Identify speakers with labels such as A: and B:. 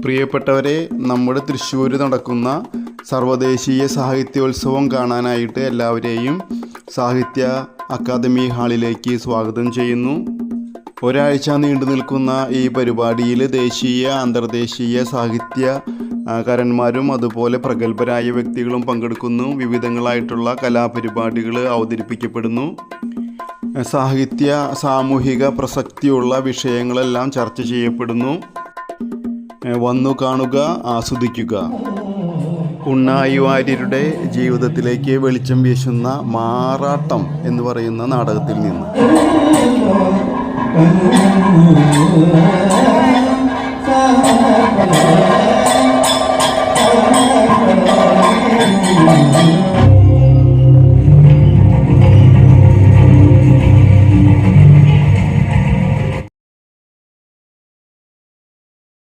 A: പ്രിയപ്പെട്ടവരെ, നമ്മുടെ തൃശ്ശൂർ നടക്കുന്ന സർവ്വദേശീയ സാഹിത്യോത്സവം കാണാനായിട്ട് എല്ലാവരെയും സാഹിത്യ അക്കാദമി ഹാളിലേക്ക് സ്വാഗതം ചെയ്യുന്നു. ഒരാഴ്ച നീണ്ടു നിൽക്കുന്ന ഈ പരിപാടിയിൽ ദേശീയ അന്തർദേശീയ സാഹിത്യകാരന്മാരും അതുപോലെ പ്രഗത്ഭരായ വ്യക്തികളും പങ്കെടുക്കുന്നു. വിവിധങ്ങളായിട്ടുള്ള കലാപരിപാടികൾ അവതരിപ്പിക്കപ്പെടുന്നു. സാഹിത്യ സാമൂഹിക പ്രസക്തിയുള്ള വിഷയങ്ങളെല്ലാം ചർച്ച ചെയ്യപ്പെടുന്നു. വന്നു കാണുക, ആസ്വദിക്കുക. ഉണ്ണായി വാര്യരുടെ ജീവിതത്തിലേക്ക് വെളിച്ചം വീശുന്ന മാറാട്ടം എന്ന് പറയുന്ന നാടകത്തിൽ നിന്ന്